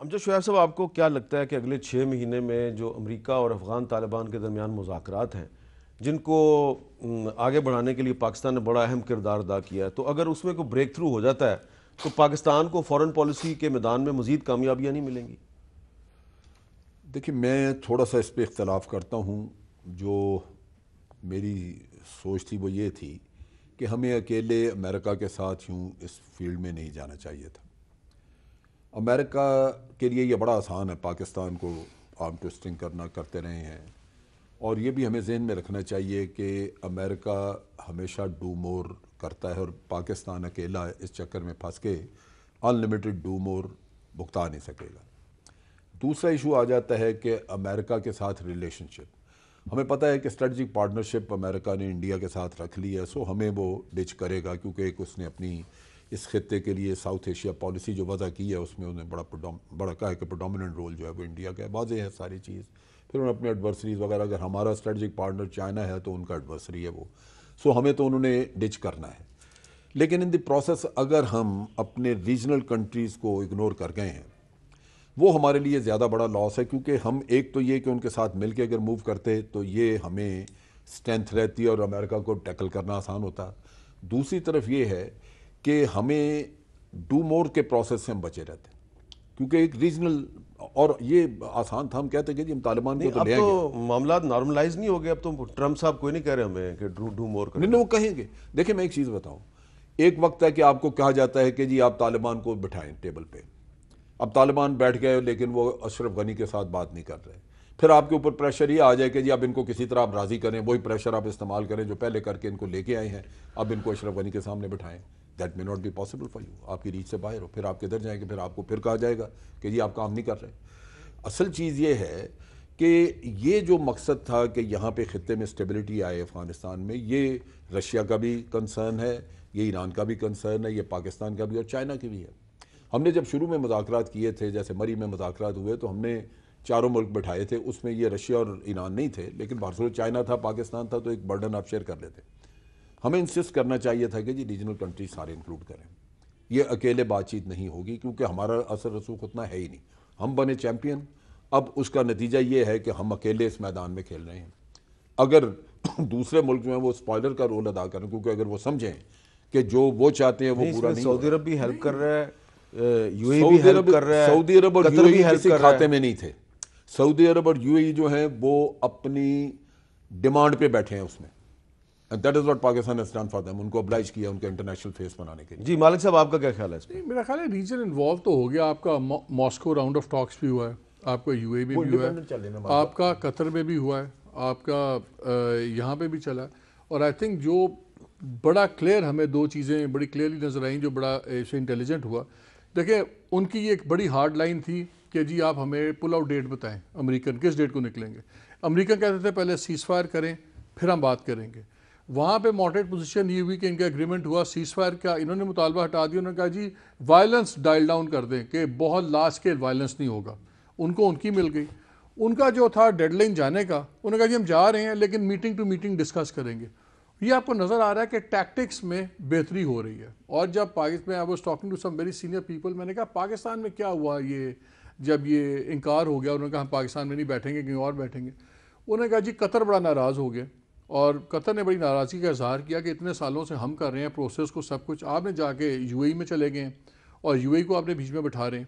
امجد شعیب صاحب، آپ کو کیا لگتا ہے کہ اگلے 6 مہینے میں جو امریکہ اور افغان طالبان کے درمیان مذاکرات ہیں جن کو آگے بڑھانے کے لیے پاکستان نے بڑا اہم کردار ادا کیا ہے، تو اگر اس میں کوئی بریک تھرو ہو جاتا ہے تو پاکستان کو فورن پالیسی کے میدان میں مزید کامیابیاں نہیں ملیں گی؟ دیکھیں، میں تھوڑا سا اس پہ اختلاف کرتا ہوں. جو میری سوچ تھی وہ یہ تھی کہ ہمیں اکیلے امریکہ کے ساتھ یوں اس فیلڈ میں نہیں جانا چاہیے تھا. امریکہ کے لیے یہ بڑا آسان ہے پاکستان کو آرم ٹوسٹنگ کرتے رہے ہیں، اور یہ بھی ہمیں ذہن میں رکھنا چاہیے کہ امریکہ ہمیشہ ڈو مور کرتا ہے، اور پاکستان اکیلا اس چکر میں پھنس کے ان لمیٹڈ ڈو مور بھگتا نہیں سکے گا. دوسرا ایشو آ جاتا ہے کہ امریکہ کے ساتھ ریلیشن شپ. ہمیں پتہ ہے کہ اسٹریٹجک پارٹنرشپ امریکہ نے انڈیا کے ساتھ رکھ لی ہے، سو ہمیں وہ ڈچ کرے گا، کیونکہ ایک اس نے اپنی اس خطے کے لیے ساؤتھ ایشیا پالیسی جو وضع کی ہے اس میں انہوں نے بڑا کہا ہے کہ پروڈومیننٹ رول جو ہے وہ انڈیا کا ہے. واضح ہے ساری چیز. پھر انہوں نے اپنے ایڈورسریز وغیرہ، اگر ہمارا اسٹریٹجک پارٹنر چائنا ہے تو ان کا ایڈورسری ہے وہ، سو ہمیں تو انہوں نے ڈچ کرنا ہے. لیکن ان دی پروسیس اگر ہم اپنے ریجنل کنٹریز کو اگنور کر گئے ہیں، وہ ہمارے لیے زیادہ بڑا لاس ہے. کیونکہ ہم ایک تو یہ کہ ان کے ساتھ مل کے اگر موو کرتے تو یہ ہمیں اسٹرینتھ رہتی ہے اور امریکہ کو ٹیکل کرنا آسان ہوتا. دوسری طرف یہ ہے کہ ہمیں ڈو مور کے پروسیس سے ہم بچے رہتے ہیں، کیونکہ ایک ریجنل، اور یہ آسان تھا. ہم کہتے کہ جی ہم طالبان کو نہیں، تو اب لے آئیں گے. تو معاملات نارملائز نہیں ہو گئے. اب تو ٹرمپ صاحب کوئی نہیں کہہ رہے ہمیں کہ ڈو مور کریں. نہیں، وہ کہیں گے. دیکھیں، میں ایک چیز بتاؤں. ایک وقت ہے کہ آپ کو کہا جاتا ہے کہ جی آپ طالبان کو بٹھائیں ٹیبل پہ. اب طالبان بیٹھ گئے لیکن وہ اشرف غنی کے ساتھ بات نہیں کر رہے. پھر آپ کے اوپر پریشر یہ آ جائے کہ جی اب ان کو کسی طرح آپ راضی کریں، وہی پریشر آپ استعمال کریں جو پہلے کر کے ان کو لے کے آئے ہیں، اب ان کو اشرف غنی کے سامنے بٹھائیں. That may not be possible for you. آپ کی ریچ سے باہر ہو. پھر آپ کدھر جائیں گے؟ پھر آپ کو پھر کہا جائے گا کہ جی آپ کام نہیں کر رہے. اصل چیز یہ ہے کہ یہ جو مقصد تھا کہ یہاں پہ خطے میں اسٹیبلٹی آئے افغانستان میں، یہ رشیا کا بھی کنسرن ہے، یہ ایران کا بھی کنسرن ہے، یہ پاکستان کا بھی اور چائنا کی بھی ہے. ہم نے جب شروع میں مذاکرات کیے تھے، جیسے مری میں مذاکرات ہوئے، تو ہم نے چاروں ملک بٹھائے تھے. اس میں یہ رشیا اور ایران نہیں تھے، لیکن بھارت چائنا تھا، پاکستان تھا، تو ایک برڈن آپ شیئر کر لیتے. ہمیں انسسٹ کرنا چاہیے تھا کہ جی ریجنل کنٹری سارے انکلوڈ کریں. یہ اکیلے بات چیت نہیں ہوگی، کیونکہ ہمارا اثر رسوخ اتنا ہے ہی نہیں. ہم بنے چیمپئن. اب اس کا نتیجہ یہ ہے کہ ہم اکیلے اس میدان میں کھیل رہے ہیں. اگر دوسرے ملک جو ہیں وہ اسپوائلر کا رول ادا کریں، کیونکہ اگر وہ سمجھیں کہ جو وہ چاہتے ہیں وہ نہیں، اس پورا میں نہیں ہو سعودی رہا. عرب بھی ہیلپ کر رہا ہے، یو اے بھی ہیلپ کر رہا ہے، سعودی عرب اور یو قطر اے بھی ای ہیلپ کسی کر رہا کھاتے ہے. میں نہیں تھے. سعودی عرب اور یو اے ای جو ہیں وہ اپنی ڈیمانڈ پہ بیٹھے ہیں اس میں. That is what Pakistan has done for them. ان کو oblige کیا ان کا انٹرنیشنل فیس بنانے کے لیے. جی مالک صاحب، آپ کا کیا خیال ہے اس پہ؟ میرا خیال ہے ریجن انوالو تو ہو گیا. آپ کا ماسکو راؤنڈ آف ٹاکس بھی ہوا ہے، آپ کا یو اے میں بھی ہوا ہے، آپ کا قطر میں بھی ہوا ہے، آپ کا یہاں پہ بھی چلا ہے. اور آئی تھنک جو بڑا کلیئر ہمیں دو چیزیں بڑی کلیئرلی نظر آئیں جو بڑا اسے انٹیلیجنٹ ہوا. دیکھیں، ان کی ایک بڑی ہارڈ لائن تھی کہ جی آپ ہمیں پل آؤٹ ڈیٹ بتائیں، امریکن کس ڈیٹ کو نکلیں گے. امریکن کہتے تھے پہلے سیز فائر کریں پھر ہم بات کریں گے. وہاں پہ ماڈریٹ پوزیشن یہ ہوئی کہ ان کا ایگریمنٹ ہوا سیز فائر کا، انہوں نے مطالبہ ہٹا دیا. انہوں نے کہا جی وائلنس ڈائل ڈاؤن کر دیں کہ بہت لارج اسکیل وائلنس نہیں ہوگا. ان کو ان کی مل گئی. ان کا جو تھا ڈیڈ لائن جانے کا، انہوں نے کہا جی ہم جا رہے ہیں لیکن میٹنگ ٹو میٹنگ ڈسکس کریں گے. یہ آپ کو نظر آ رہا ہے کہ ٹیکٹکس میں بہتری ہو رہی ہے. اور جب پاکستان میں I was talking to some very senior people, میں نے کہا پاکستان میں کیا ہوا یہ جب یہ انکار ہو گیا. انہوں نے کہا ہم پاکستان میں نہیں بیٹھیں گے، کہیں اور بیٹھیں گے. انہوں نے کہا جی قطر بڑا ناراض ہو گیا، اور قطر نے بڑی ناراضگی کا اظہار کیا کہ اتنے سالوں سے ہم کر رہے ہیں پروسیس کو سب کچھ، آپ نے جا کے یو اے ای میں چلے گئے ہیں اور یو اے ای کو آپ نے بیچ میں بٹھا رہے ہیں.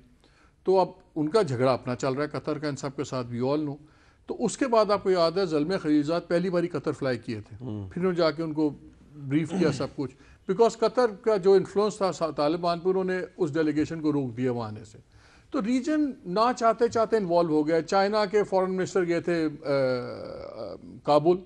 تو اب ان کا جھگڑا اپنا چل رہا ہے قطر کا ان سب کے ساتھ، وی آل نو. تو اس کے بعد آپ کو یاد ہے زلمے خلیلزاد پہلی باری قطر فلائی کیے تھے، پھر انہوں نے جا کے ان کو بریف کیا سب کچھ، بیکاز قطر کا جو انفلوئنس تھا طالبان پہ، انہوں نے اس ڈیلیگیشن کو روک دیا وہاں آنے سے. تو ریجن نہ چاہتے چاہتے انوالو ہو گیا. چائنا کے فورن منسٹر گئے تھے کابل،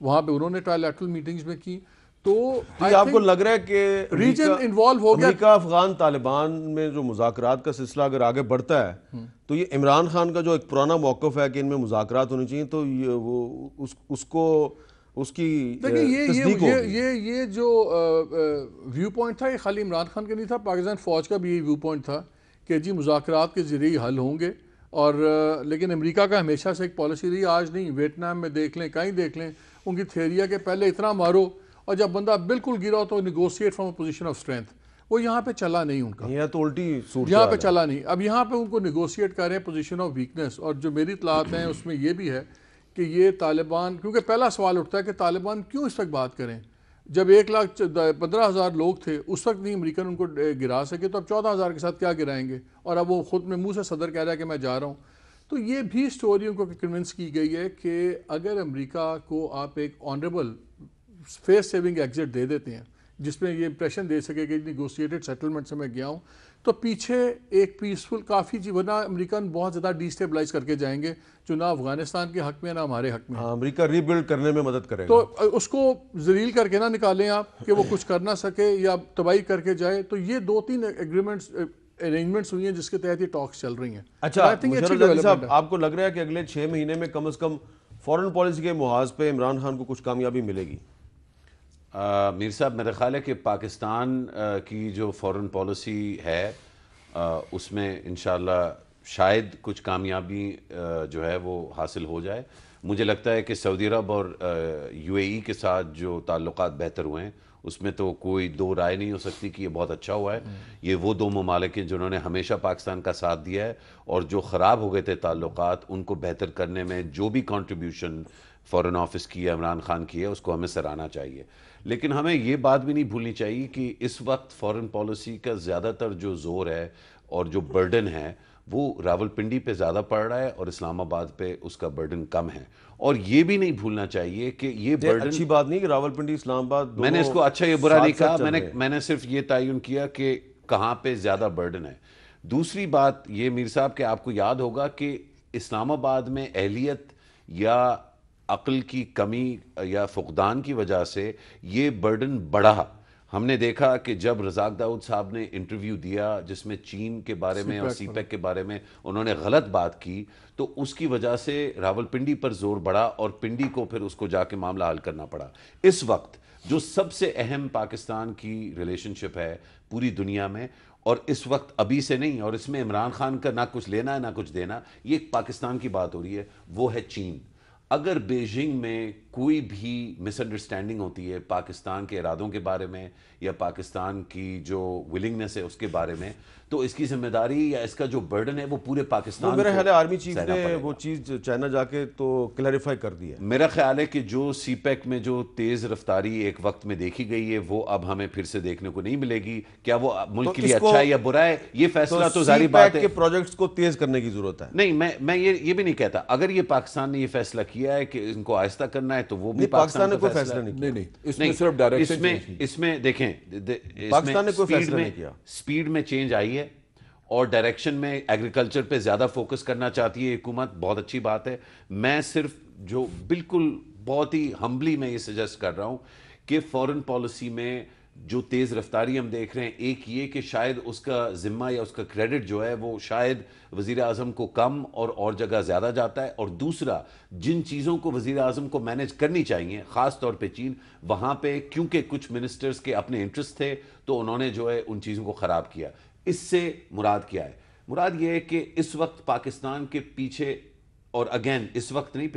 وہاں پہ انہوں نے ٹرائی لیٹرل میٹنگز میں کی. تو آپ کو لگ رہا ہے کہ ریجن انوالو ہو گیا. امریکہ افغان طالبان میں جو مذاکرات کا سلسلہ اگر آگے بڑھتا ہے تو یہ عمران خان کا جو ایک پرانا موقف ہے کہ ان میں مذاکرات ہونی چاہیے، تو وہ اس کو اس کی تصدیق ہوگی. یہ جو ویو پوائنٹ تھا یہ خالی عمران خان کا نہیں تھا، پاکستان فوج کا بھی یہی ویو پوائنٹ تھا کہ جی مذاکرات کے ذریعے حل ہوں گے. اور لیکن امریکہ کا ہمیشہ سے ایک پالیسی رہی، آج نہیں، ویتنام میں دیکھ لیں، کہیں دیکھ لیں، ان کی تھیوری ہے کہ پہلے اتنا مارو اور جب بندہ بالکل گرا ہو تو negotiate from a position of strength. وہ یہاں پہ چلا نہیں ان کا، یہ تو الٹی صورت یہاں پہ چلا نہیں. اب یہاں پہ ان کو نیگوشیٹ کر رہے ہیں پوزیشن آف ویکنس. اور جو میری اطلاعات ہیں اس میں یہ بھی ہے کہ یہ طالبان، کیونکہ پہلا سوال اٹھتا ہے کہ طالبان کیوں اس وقت بات کریں، جب 1,15,000 لوگ تھے اس وقت نہیں امریکن ان کو گرا سکے، تو اب 14,000 کے ساتھ کیا گرائیں گے. اور اب وہ خود میں منہ سے صدر کہہ رہا ہے کہ میں جا رہا ہوں. تو یہ بھی سٹوری ان کو کنونس کی گئی ہے کہ اگر امریکہ کو آپ ایک آنریبل فیس سیونگ ایگزٹ دے دیتے ہیں جس میں یہ امپریشن دے سکے کہ نیگوشیٹڈ سیٹلمنٹ سے میں گیا ہوں، تو پیچھے ایک پیسفل کافی ورنہ امریکن بہت زیادہ ڈی اسٹیبلائز کر کے جائیں گے، جو نہ افغانستان کے حق میں نہ ہمارے حق میں. امریکہ ری بلڈ کرنے میں مدد کرے گا. تو اس کو ذلیل کر کے نہ نکالیں آپ کہ وہ کچھ کر نہ سکے یا تباہی کر کے جائے. تو یہ 2-3 ایگریمنٹس ارینجمنٹس ہوئی ہیں جس کے تحت یہ ٹاکس چل رہی ہیں. اچھا مشرف زیدی صاحب، آپ کو لگ رہا ہے کہ اگلے 6 مہینے میں کم از کم فورن پالیسی کے محاذ پہ عمران خان کو کچھ کامیابی ملے گی؟ میر صاحب، میرا خیال ہے کہ پاکستان کی جو فورن پالیسی ہے اس میں انشاءاللہ شاید کچھ کامیابی جو ہے وہ حاصل ہو جائے. مجھے لگتا ہے کہ سعودی عرب اور UAE کے ساتھ جو تعلقات بہتر ہوئے ہیں اس میں تو کوئی دو رائے نہیں ہو سکتی کہ یہ بہت اچھا ہوا ہے. یہ وہ دو ممالک ہیں جنہوں نے ہمیشہ پاکستان کا ساتھ دیا ہے، اور جو خراب ہو گئے تھے تعلقات ان کو بہتر کرنے میں جو بھی کنٹریبیوشن فورن آفس کی ہے، عمران خان کی ہے، اس کو ہمیں سراہنا چاہیے. لیکن ہمیں یہ بات بھی نہیں بھولنی چاہیے کہ اس وقت فورن پالیسی کا زیادہ تر جو زور ہے اور جو برڈن ہے وہ راولپنڈی پہ زیادہ پڑ رہا ہے اور اسلام آباد پہ اس کا برڈن کم ہے. اور یہ بھی نہیں بھولنا چاہیے کہ یہ برڈن، اچھی بات نہیں کہ راولپنڈی اسلام آباد، میں نے اس کو اچھا یا برا نہیں کہا، میں نے صرف یہ تعین کیا کہ کہاں پہ زیادہ برڈن ہے. دوسری بات یہ میر صاحب کہ آپ کو یاد ہوگا کہ اسلام آباد میں اہلیت یا عقل کی کمی یا فقدان کی وجہ سے یہ برڈن بڑھا. ہم نے دیکھا کہ جب رزاق داؤد صاحب نے انٹرویو دیا جس میں چین کے بارے میں اور سی پیک کے بارے میں انہوں نے غلط بات کی، تو اس کی وجہ سے راولپنڈی پر زور بڑھا اور پنڈی کو پھر اس کو جا کے معاملہ حل کرنا پڑا. اس وقت جو سب سے اہم پاکستان کی ریلیشن شپ ہے پوری دنیا میں، اور اس وقت ابھی سے نہیں، اور اس میں عمران خان کا نہ کچھ لینا ہے نہ کچھ دینا، یہ پاکستان کی بات ہو رہی ہے، وہ ہے چین. اگر بیجنگ میں کوئی بھی مس انڈرسٹینڈنگ ہوتی ہے پاکستان کے ارادوں کے بارے میں یا پاکستان کی جو ولنگنس ہے اس کے بارے میں، تو اس کی ذمہ داری یا اس کا جو برڈن ہے وہ پورے پاکستان، میرا خیال ہے آرمی چیف نے وہ چیز چائنا جا کے تو کلیریفائی کر دی ہے. میرا خیال ہے کہ جو سی پیک میں جو تیز رفتاری ایک وقت میں دیکھی گئی ہے وہ اب ہمیں پھر سے دیکھنے کو نہیں ملے گی. کیا وہ ملک کے لیے اچھا ہے یا برا ہے، یہ فیصلہ تو ظاہری بات ہے کہ پروجیکٹس کو تیز کرنے کی ضرورت ہے. نہیں، میں یہ بھی نہیں کہتا. اگر یہ پاکستان نے یہ فیصلہ کیا ہے کہ ان کو آہستہ کرنا ہے تو وہ بھی پاکستان نے کوئی فیصلہ نہیں کیا. نہیں، اس میں صرف ڈائریکشن، اس میں دیکھیں پاکستان نے کوئی فیصلہ نہیں کیا. سپیڈ میں چینج آئی ہے اور ڈائریکشن میں ایگریکلچر پہ زیادہ فوکس کرنا چاہتی ہے حکومت، بہت اچھی بات ہے. میں صرف جو بالکل بہت ہی ہمبلی میں یہ سجیسٹ کر رہا ہوں کہ فورن پالیسی میں جو تیز رفتاری ہم دیکھ رہے ہیں، ایک یہ کہ شاید اس کا ذمہ یا اس کا کریڈٹ جو ہے وہ شاید وزیر اعظم کو کم اور جگہ زیادہ جاتا ہے. اور دوسرا، جن چیزوں کو وزیر اعظم کو مینیج کرنی چاہیے، خاص طور پہ چین، وہاں پہ کیونکہ کچھ منسٹرز کے اپنے انٹرسٹ تھے تو انہوں نے جو ہے ان چیزوں کو خراب کیا. اس سے مراد کیا ہے؟ مراد یہ ہے کہ اس وقت پاکستان کے پیچھے، اور اگین اس وقت نہیں،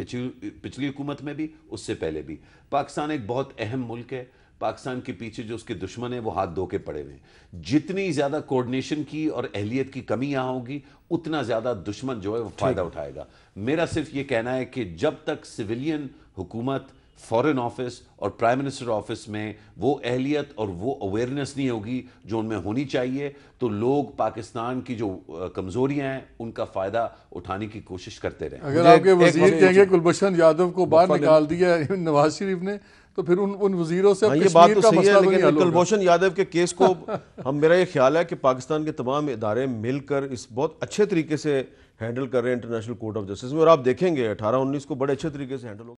پچھلی حکومت میں بھی، اس سے پہلے بھی، پاکستان ایک بہت اہم ملک ہے. پاکستان کے پیچھے جو اس کے دشمن ہیں وہ ہاتھ دھو کے پڑے ہوئے ہیں. جتنی زیادہ کوارڈینیشن کی اور اہلیت کی کمی یہاں ہوگی اتنا زیادہ دشمن جو ہے وہ فائدہ اٹھائے گا. میرا صرف یہ کہنا ہے کہ جب تک سویلین حکومت، فورن آفس اور پرائم منسٹر آفس میں وہ اہلیت اور وہ اویئرنیس نہیں ہوگی جو ان میں ہونی چاہیے، تو لوگ پاکستان کی جو کمزوریاں ہیں ان کا فائدہ اٹھانے کی کوشش کرتے رہیں. اگر آپ کے وزیر کہیں گے کلبھشن یادو کو باہر نکال دیا نواز شریف نے، تو پھر ان وزیروں سے یہ بات تو صحیح ہے، لیکن کلبھوشن یادو کے کیس کو میرا یہ خیال ہے کہ پاکستان کے تمام ادارے مل کر اس بہت اچھے طریقے سے ہینڈل کر رہے ہیں انٹرنیشنل کورٹ آف جسٹس میں، اور آپ دیکھیں گے 18-19 کو بڑے اچھے طریقے سے ہینڈل ہوگا.